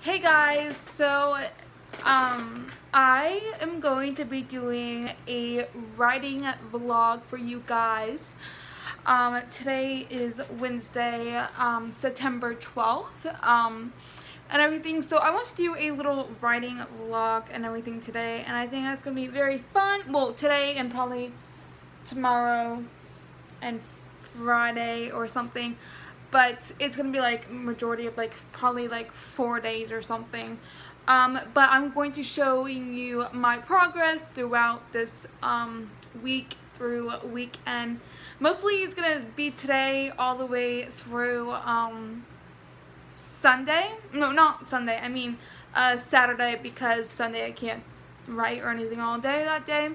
Hey guys, I am going to be doing a writing vlog for you guys. Today is Wednesday, September 12th, and everything. So I want to do a little writing vlog and everything today, and I think that's going to be very fun. Well, today and probably tomorrow and Friday or something, but it's gonna be like majority of like probably like 4 days or something. But I'm going to showing you my progress throughout this week through weekend. Mostly it's gonna be today all the way through Sunday. No, not Sunday. I mean Saturday, because Sunday I can't write or anything all day that day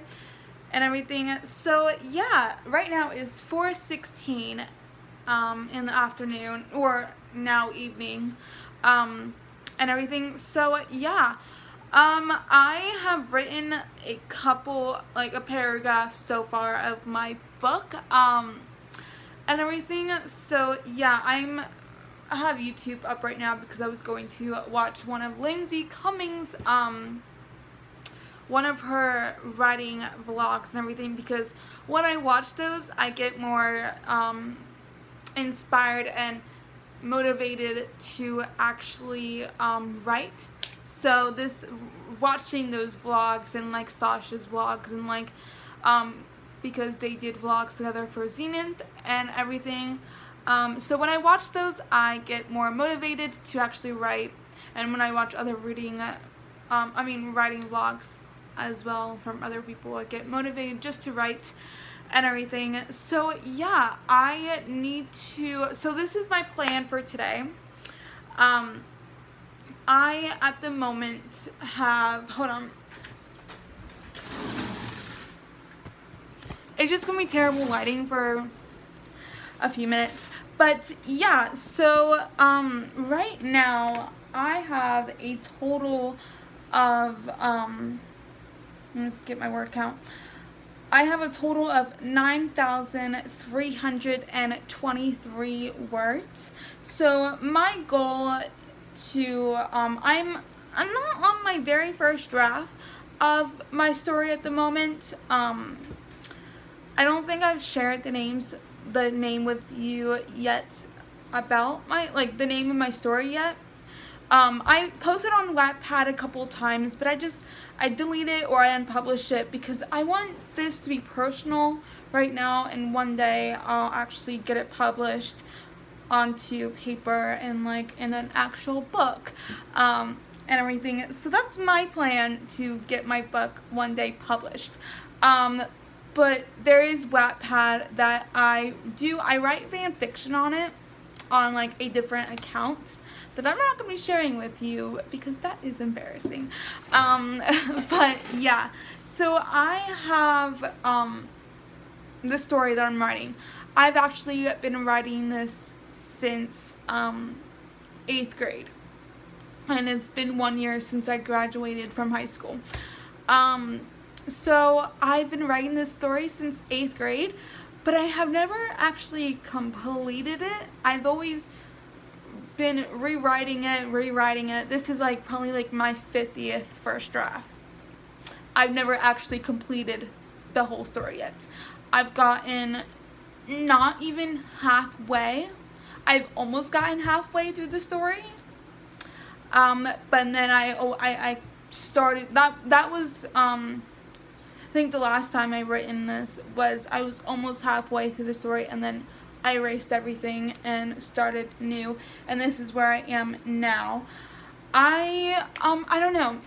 and everything. So yeah, right now is 4:16 in the afternoon, or now evening, and everything. So yeah, I have written a couple, like a paragraph so far of my book, and everything. So yeah, I have YouTube up right now because I was going to watch one of Lindsay Cummings' one of her writing vlogs and everything, because when I watch those I get more inspired and motivated to actually write. So watching those vlogs and like Sasha's vlogs and like because they did vlogs together for Zenith and everything, so when I watch those I get more motivated to actually write. And when I watch other writing vlogs as well from other people, I get motivated just to write and everything. So yeah, so this is my plan for today. I at the moment have, hold on, it's just gonna be terrible lighting for a few minutes, but yeah, so right now I have a total of let's get my word count. I have a total of 9,323 words. So my goal to I'm not on my very first draft of my story at the moment. I don't think I've shared the name with you yet about the name of my story yet. I posted on Wattpad a couple times, but I delete it or I unpublish it because I want this to be personal right now, and one day I'll actually get it published onto paper and like in an actual book, and everything. So that's my plan, to get my book one day published. But there is Wattpad that I write fan fiction on it, on like a different account that I'm not going to be sharing with you because that is embarrassing. But yeah, so I have the story that I'm writing. I've actually been writing this since 8th grade, and it's been 1 year since I graduated from high school. So I've been writing this story since 8th grade, but I have never actually completed it. I've always been rewriting it. This is like probably like my 50th first draft. I've never actually completed the whole story yet. I've gotten not even halfway. I've almost gotten halfway through the story. But then I started, that was I think the last time I written this was I was almost halfway through the story, and then I erased everything and started new, and this is where I am now. I don't know.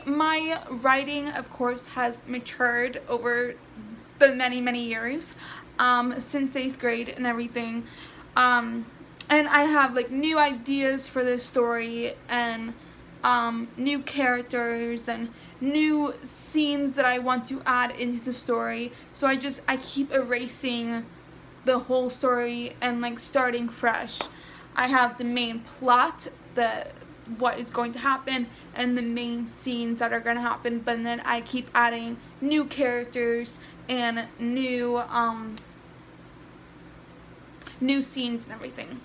My writing, of course, has matured over the many years, since 8th grade and everything. And I have like new ideas for this story, and new characters and new scenes that I want to add into the story. So I keep erasing the whole story and like starting fresh. I have the main plot, what is going to happen, and the main scenes that are going to happen, but then I keep adding new characters and new scenes and everything.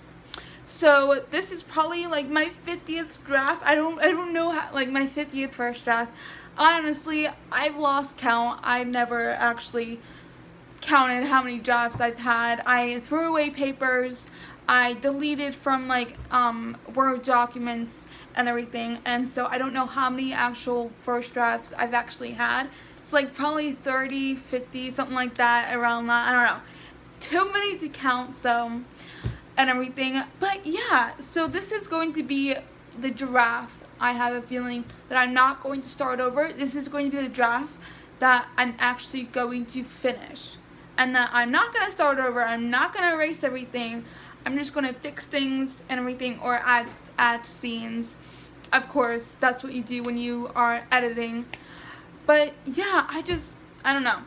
So this is probably like my 50th draft. I don't know how, like my 50th first draft. Honestly, I've lost count. I never actually counted how many drafts I've had. I threw away papers. I deleted from like Word documents and everything, and so I don't know how many actual first drafts I've actually had. It's like probably 30, 50, something like that, around that. I don't know. Too many to count, so, and everything. But yeah, so this is going to be the draft. I have a feeling that I'm not going to start over. This is going to be the draft that I'm actually going to finish. And that I'm not going to start over. I'm not going to erase everything. I'm just going to fix things and everything, or add scenes. Of course, that's what you do when you are editing. But yeah, I don't know.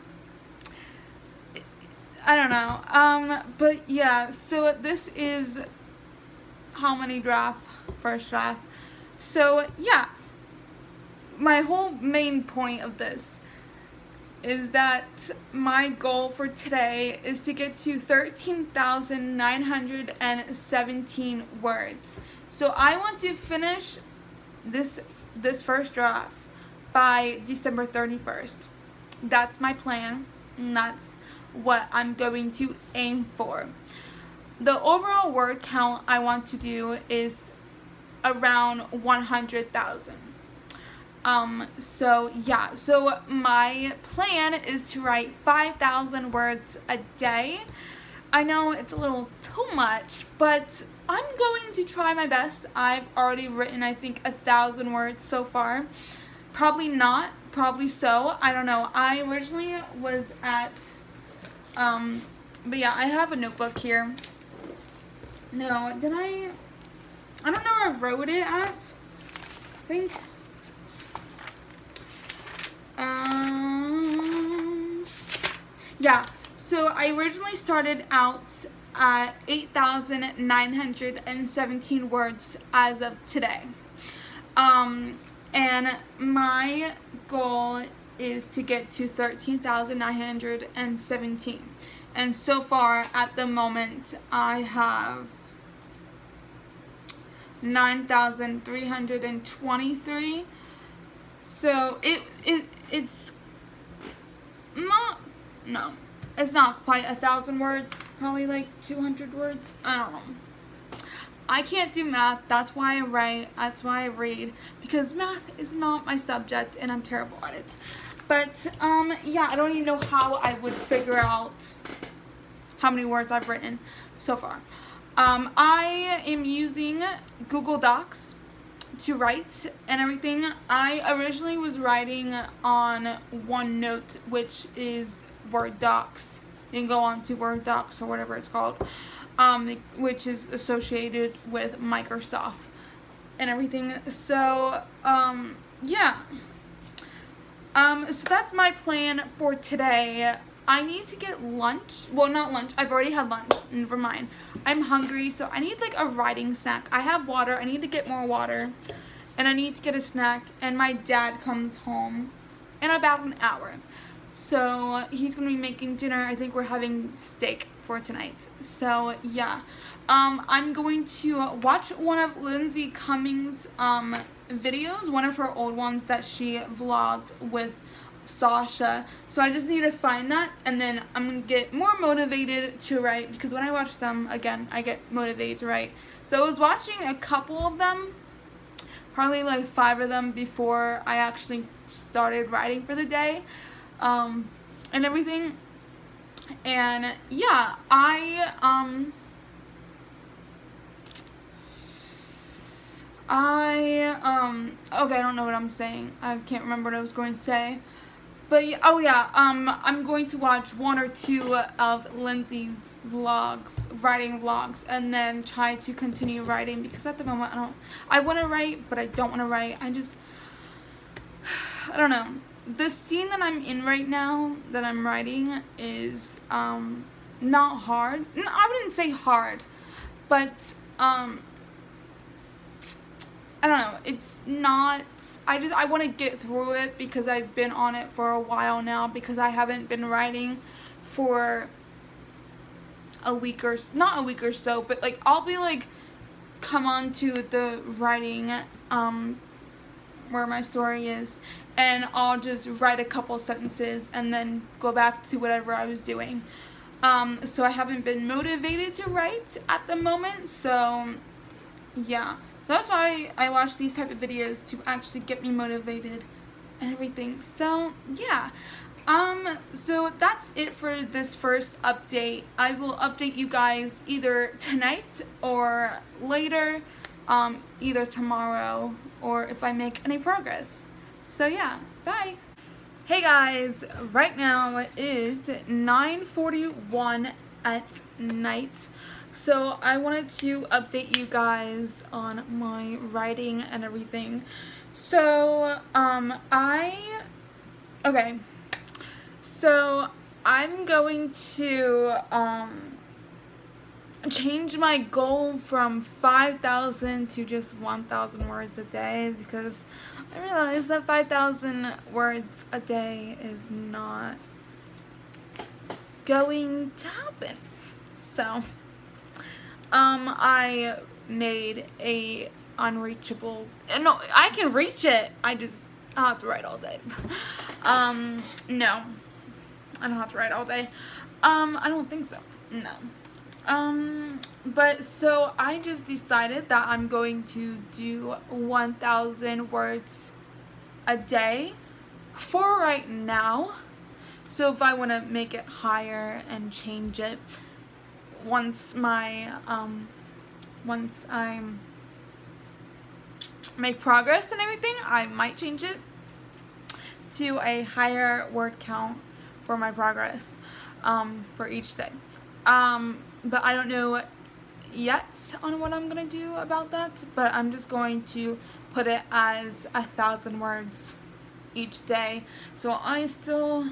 But yeah, so this is how many draft, first draft. So yeah, my whole main point of this is that my goal for today is to get to 13,917 words. So I want to finish this first draft by December 31st. That's my plan, and that's what I'm going to aim for. The overall word count I want to do is around 100,000. So yeah, so my plan is to write 5,000 words a day. I know it's a little too much, but I'm going to try my best. I've already written, I think, 1,000 words so far. Probably not, probably so. I don't know. I originally was at, but yeah, I have a notebook here. No, I don't know where I wrote it at. I think. Yeah, so I originally started out at 8,917 words as of today. And my goal is to get to 13,917. And so far, at the moment, I have 9,323. So it's not, no, it's not quite 1,000 words, probably like 200 words. I don't know. I can't do math. That's why I write. That's why I read, because math is not my subject and I'm terrible at it. But yeah, I don't even know how I would figure out how many words I've written so far. I am using Google Docs to write and everything. I originally was writing on OneNote, which is Word Docs. You can go on to Word Docs or whatever it's called, which is associated with Microsoft and everything. So yeah. So that's my plan for today. I need to get lunch. Well, not lunch. I've already had lunch. Never mind. I'm hungry, so I need like a writing snack. I have water. I need to get more water. And I need to get a snack. And my dad comes home in about an hour. So he's going to be making dinner. I think we're having steak for tonight. So yeah. I'm going to watch one of Lindsay Cummings' videos. One of her old ones that she vlogged with Sasha. So I just need to find that, and then I'm gonna get more motivated to write, because when I watch them again, I get motivated to write. So I was watching a couple of them, probably like 5 of them, before I actually started writing for the day, and everything. And yeah, okay, I don't know what I'm saying. I can't remember what I was going to say. But yeah, I'm going to watch 1 or 2 of Lindsay's vlogs, writing vlogs, and then try to continue writing, because at the moment I want to write, but I don't want to write. I don't know. The scene that I'm in right now that I'm writing is not hard. No, I wouldn't say hard, but I don't know, it's not, I want to get through it, because I've been on it for a while now, because I haven't been writing for not a week or so, but like I'll be like come on to the writing where my story is, and I'll just write a couple sentences and then go back to whatever I was doing. So I haven't been motivated to write at the moment, so yeah. So that's why I watch these type of videos, to actually get me motivated and everything. So yeah. So that's it for this first update. I will update you guys either tonight or later, either tomorrow, or if I make any progress. So yeah, bye. Hey guys, right now it is 9:41 at night. So I wanted to update you guys on my writing and everything. So, okay. So I'm going to change my goal from 5,000 to just 1,000 words a day, because I realize that 5,000 words a day is not going to happen. So I made a unreachable, no, I can reach it, I have to write all day. No, I don't have to write all day. I don't think so. No. But so I just decided that I'm going to do 1,000 words a day for right now. So if I want to make it higher and change it once I make progress and everything, I might change it to a higher word count for my progress for each day. But I don't know yet on what I'm gonna do about that, but I'm just going to put it as 1,000 words each day. So I still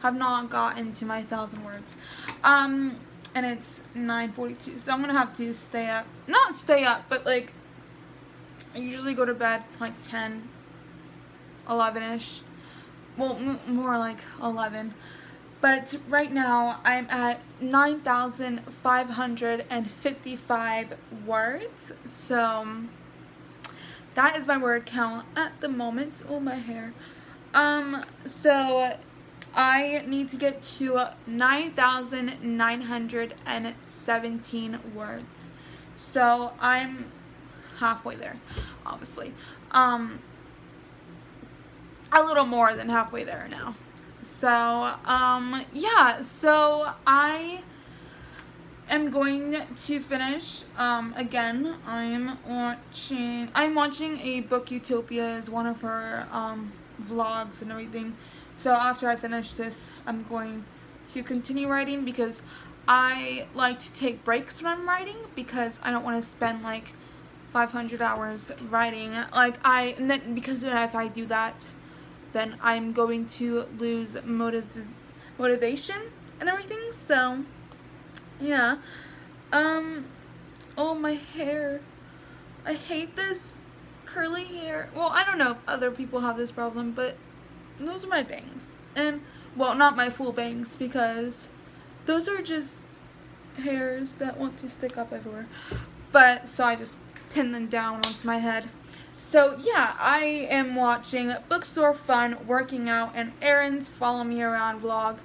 have not gotten to my 1,000 words. And it's 9:42, so I'm gonna have to not stay up, but like, I usually go to bed like 10, 11ish. Well, more like 11. But right now I'm at 9,555 words. So that is my word count at the moment. Oh, my hair. So I need to get to 9,917 words. So I'm halfway there, obviously. A little more than halfway there now. So, yeah, so I am going to finish, again, I'm watching a Booktopia as one of her, vlogs and everything. So after I finish this, I'm going to continue writing, because I like to take breaks when I'm writing, because I don't want to spend like 500 hours writing. Because if I do that, then I'm going to lose motivation and everything. So yeah. Oh, my hair, I hate this curly hair. Well, I don't know if other people have this problem, but those are my bangs. And, well, not my full bangs, because those are just hairs that want to stick up everywhere. But so I just pin them down onto my head. So yeah, I am watching Bookstore Fun, Working Out, and Erin's Follow Me Around vlog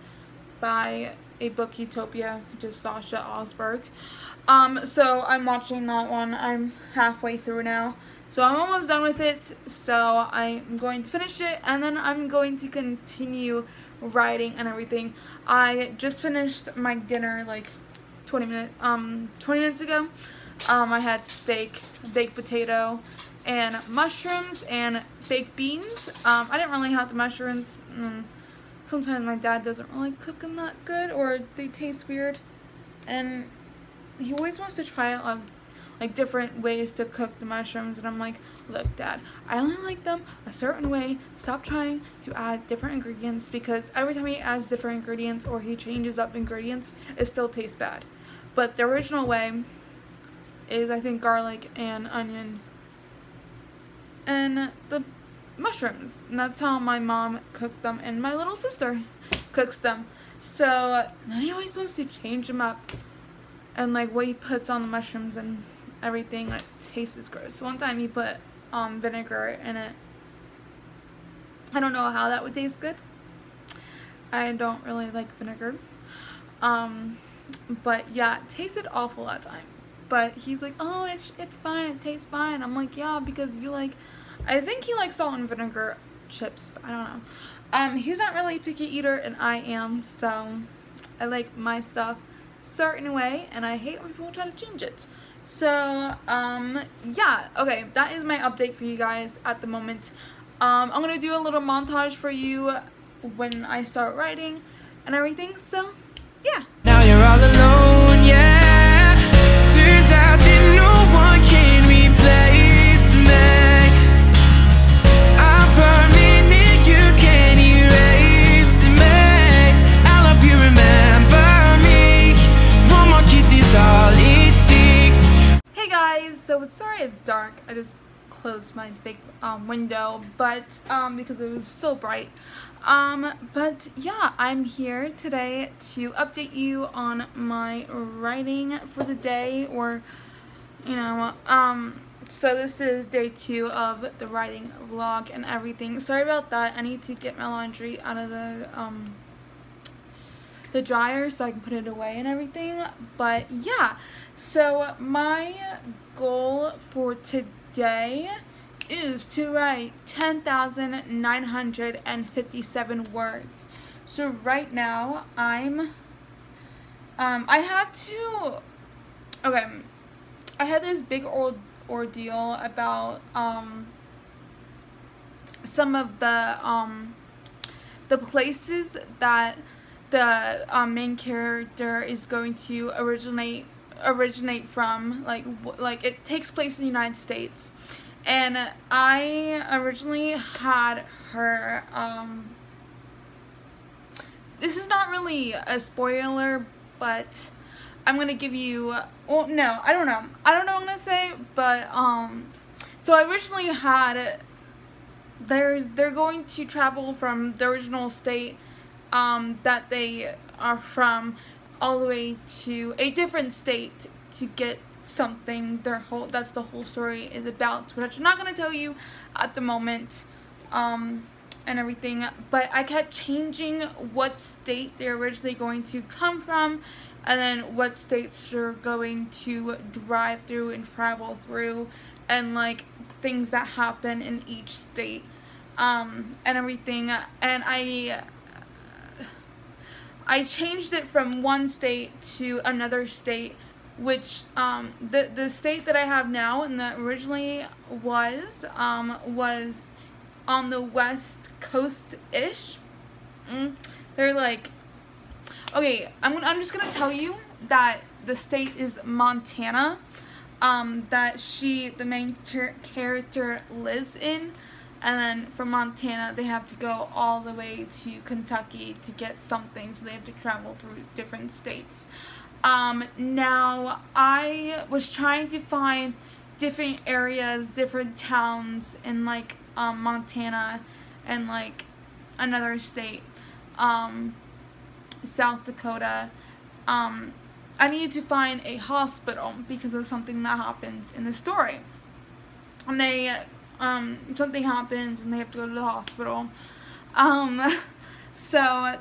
by a Booktopia, which is Sasha Osberg. So I'm watching that one. I'm halfway through now. So I'm almost done with it. So I'm going to finish it, and then I'm going to continue writing and everything. I just finished my dinner like 20 minutes ago. I had steak, baked potato, and mushrooms and baked beans. I didn't really have the mushrooms. Sometimes my dad doesn't really cook them that good, or they taste weird, and he always wants to try out like different ways to cook the mushrooms, and I'm like, look, Dad, I only like them a certain way. Stop trying to add different ingredients, because every time he adds different ingredients or he changes up ingredients, it still tastes bad. But the original way is, I think, garlic and onion and the mushrooms, and that's how my mom cooked them, and my little sister cooks them. So then he always wants to change them up, and like what he puts on the mushrooms and everything like tastes gross. One time he put vinegar in it. I don't know how that would taste good. I don't really like vinegar. But yeah, it tasted awful that time. But he's like, oh, it's fine, it tastes fine. I'm like, yeah, because you like, I think he likes salt and vinegar chips, but I don't know. He's not really a picky eater, and I am, so I like my stuff certain way, and I hate when people try to change it. So, yeah, okay, that is my update for you guys at the moment. I'm gonna do a little montage for you when I start writing and everything, so, yeah. Now you're all alone, yeah. Turns out that no one can replace me. I'm permanent, you can erase me. I hope you remember me. One more kiss is all it takes. Hey guys, so sorry it's dark. I just closed my big window, but because it was so bright. But yeah, I'm here today to update you on my writing for the day, or so this is day 2 of the writing vlog and everything. Sorry about that. I need to get my laundry out of the dryer so I can put it away and everything. But yeah, so my goal for today is to write 10,957 words. So right now I had this big ordeal about some of the places that the main character is going to originate from, like it takes place in the United States. And I originally had her, this is not really a spoiler, but I'm gonna give you, well, no, I don't know what I'm gonna say, but, so I originally had, they're going to travel from the original state, that they are from, all the way to a different state to get something. That's the whole story is about, which I'm not gonna tell you at the moment, and everything. But I kept changing what state they're originally going to come from, and then what states they're going to drive through and travel through, and like things that happen in each state, and everything. And I changed it from one state to another state, which the state that I have now and that originally was on the West Coast-ish. They're like, okay, I'm just gonna tell you that the state is Montana, that the main character lives in. And then from Montana, they have to go all the way to Kentucky to get something, so they have to travel through different states. Now, I was trying to find different areas, different towns in, like, Montana and, like, another state, South Dakota. I needed to find a hospital because of something that happens in the story. And something happens and they have to go to the hospital. So I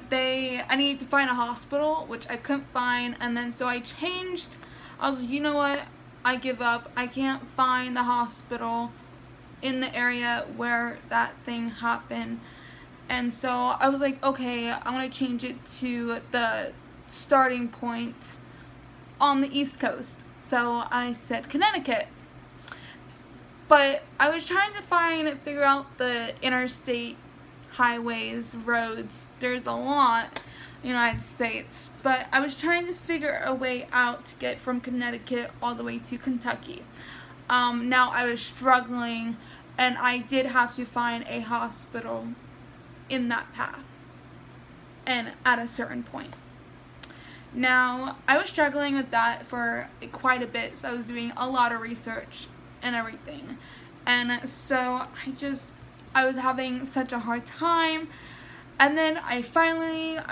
needed to find a hospital, which I couldn't find, and then so I changed. I was like, you know what, I give up. I can't find the hospital in the area where that thing happened. And so I was like, okay, I'm gonna change it to the starting point on the East Coast. So I said Connecticut. But I was trying to figure out the interstate highways, roads. There's a lot in the United States. But I was trying to figure a way out to get from Connecticut all the way to Kentucky. Now I was struggling, and I did have to find a hospital in that path, and at a certain point. Now, I was struggling with that for quite a bit, so I was doing a lot of research and everything. And so I was having such a hard time. And then I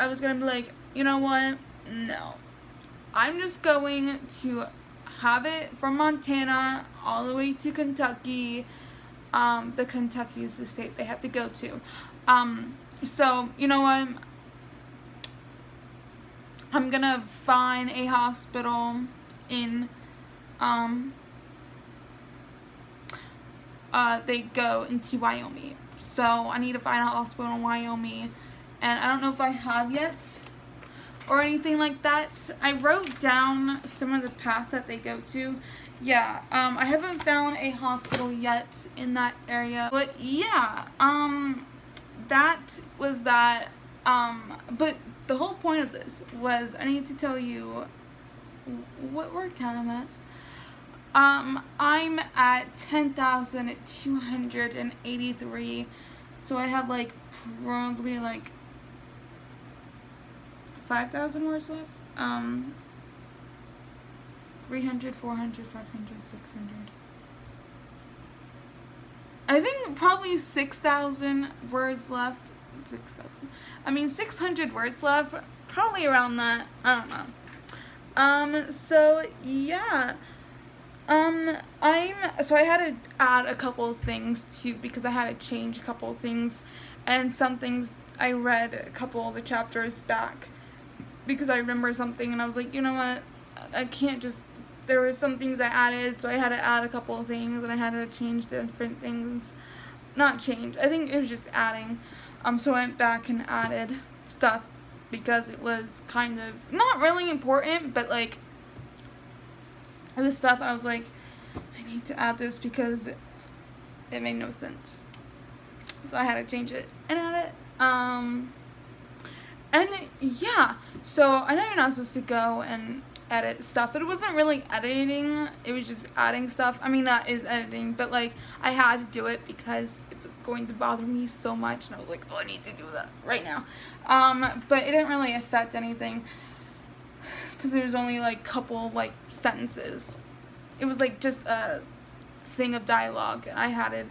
was gonna be like, you know what? No. I'm just going to have it from Montana all the way to Kentucky. The Kentucky is the state they have to go to. So, you know what? I'm gonna find a hospital in, they go into Wyoming. So I need to find a hospital in Wyoming, and I don't know if I have yet or anything like that. I wrote down some of the path that they go to. Yeah, I haven't found a hospital yet in that area, but yeah, that was that. But the whole point of this was I need to tell you what word count I'm at. I'm at 10,283, so I have like probably like 5,000 words left. 300, 400, 500, 600. I think probably 6,000 words left. 6,000. I mean 600 words left. Probably around that. I don't know. So yeah. So I had to add a couple of things too, because I had to change a couple of things, and some things I read a couple of the chapters back because I remember something and I was like, you know what, I can't just, there were some things I added, so I had to add a couple of things and I had to change different things. Not change, I think it was just adding. So I went back and added stuff because it was kind of not really important, but like it was stuff I was like, I need to add this because it made no sense. So I had to change it and add it. And yeah, so I know you're not supposed to go and edit stuff, but it wasn't really editing, it was just adding stuff. I mean, that is editing, but like I had to do it because it was going to bother me so much, and I was like, oh, I need to do that right now. But it didn't really affect anything because there was only like couple like sentences. It was like just a thing of dialogue, and I had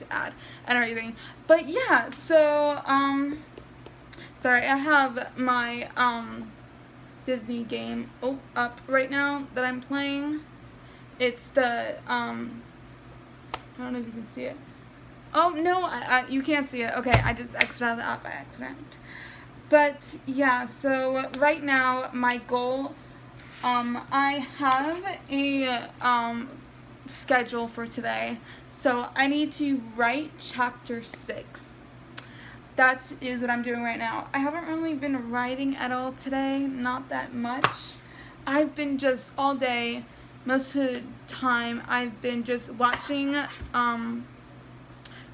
to add and everything. But yeah, so sorry, I have my Disney game up right now that I'm playing. It's the I don't know if you can see it. Oh no, you can't see it. Okay, I just exited out of the app by accident. But yeah, so right now my goal, I have a schedule for today. So I need to write chapter 6. That is what I'm doing right now. I haven't really been writing at all today, not that much. I've been just all day, most of the time, I've been just watching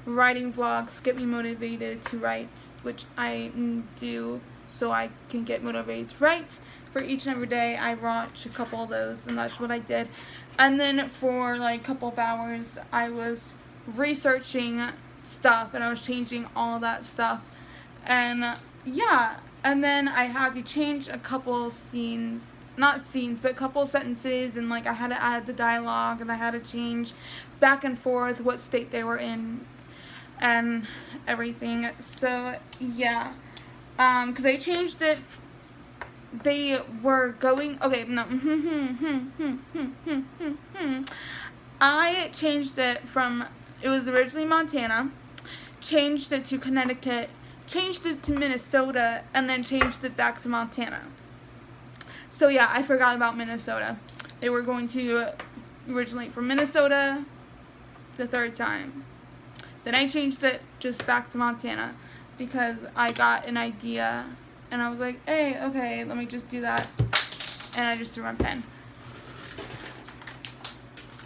writing vlogs, get me motivated to write, which I do so I can get motivated to write. For each and every day, I watch a couple of those, and that's what I did. And then for like a couple of hours, I was researching stuff, and I was changing all of that stuff. And yeah, and then I had to change a couple scenes, not scenes, but a couple sentences, and like I had to add the dialogue, and I had to change back and forth what state they were in and everything. So yeah, because they changed it. They were going, okay, no, I changed it from, it was originally Montana, changed it to Connecticut, changed it to Minnesota, and then changed it back to Montana. So yeah, I forgot about Minnesota. They were going to originally from Minnesota the third time. Then I changed it just back to Montana because I got an idea and I was like, hey, okay, let me just do that. And I just threw my pen.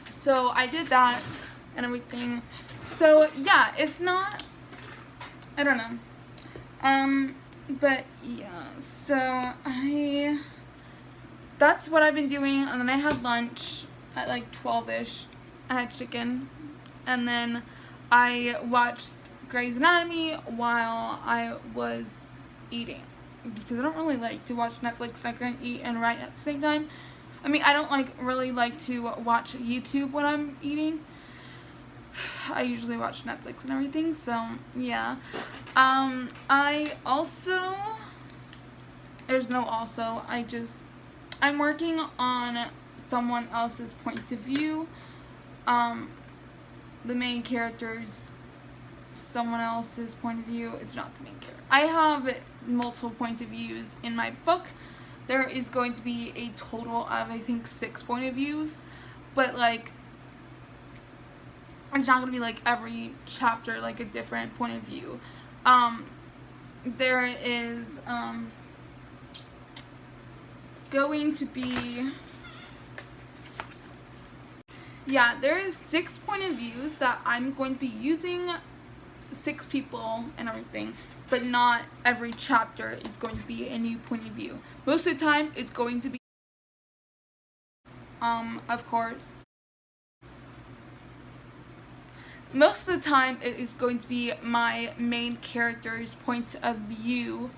So I did that and everything. So yeah, it's not, I don't know. But yeah, so that's what I've been doing. And then I had lunch at like 12-ish. I had chicken. And then I watched Grey's Anatomy while I was eating. Because I don't really like to watch Netflix and I can eat and write at the same time. I mean, I don't really like to watch YouTube when I'm eating. I usually watch Netflix and everything, so yeah. I also, there's no also, I'm working on someone else's point of view. The main character's someone else's point of view. It's not the main character. I have multiple point of views in my book. There is going to be a total of, I think, 6 point of views, but like it's not going to be like every chapter like a different point of view. There is going to be, yeah, there is 6 point of views that I'm going to be using, 6 people and everything, but not every chapter is going to be a new point of view. Most of the time it's going to be of course, most of the time it is going to be my main character's point of view,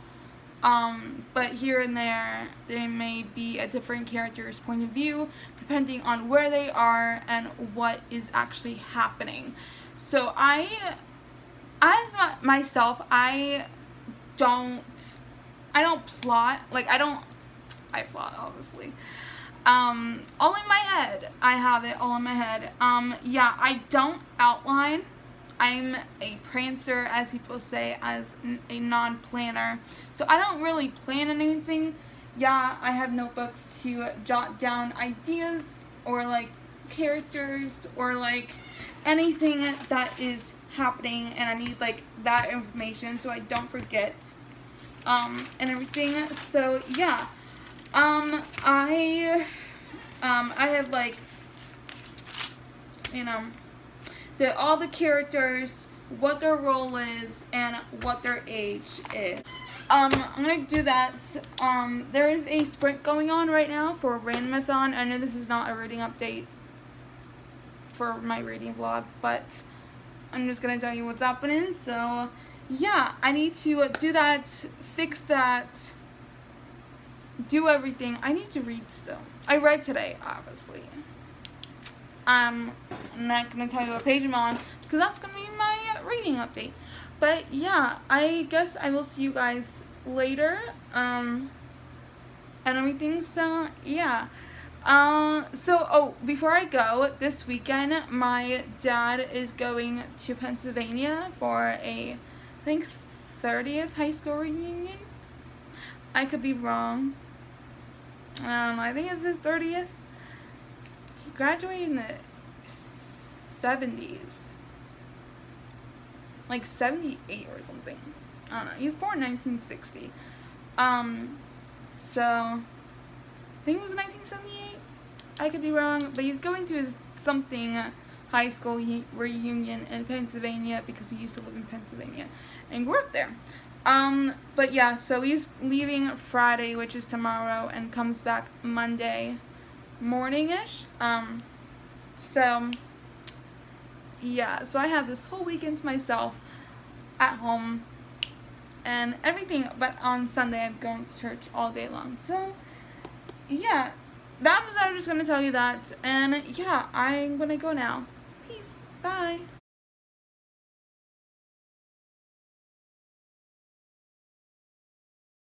but here and there may be a different character's point of view depending on where they are and what is actually happening. So myself, I don't plot, like I plot obviously. All in my head. I have it all in my head. Yeah, I don't outline. I'm a prancer, as people say, as a non-planner. So I don't really plan anything. Yeah, I have notebooks to jot down ideas or like characters or like anything that is happening, and I need like that information so I don't forget and everything. So yeah. I have like, you know, all the characters, what their role is, and what their age is. I'm gonna do that. There is a sprint going on right now for Randomathon. I know this is not a reading update for my reading vlog, but I'm just gonna tell you what's happening. So yeah, I need to do that, fix that, do everything. I need to read still. I read today, obviously. I'm not gonna tell you what page I'm on because that's gonna be my reading update. But yeah, I guess I will see you guys later. And everything. So yeah. Before I go, this weekend my dad is going to Pennsylvania for a, I think, 30th high school reunion. I could be wrong. I think it's his 30th. He graduated in the 70s. Like 78 or something. I don't know. He was born in 1960. So I think it was 1978. I could be wrong, but he's going to his something high school reunion in Pennsylvania because he used to live in Pennsylvania and grew up there. But yeah, so he's leaving Friday, which is tomorrow, and comes back Monday morning-ish. So yeah, so I have this whole weekend to myself at home and everything, but on Sunday I'm going to church all day long. So yeah, I was just gonna tell you that, and yeah, I'm gonna go now. Peace. Bye.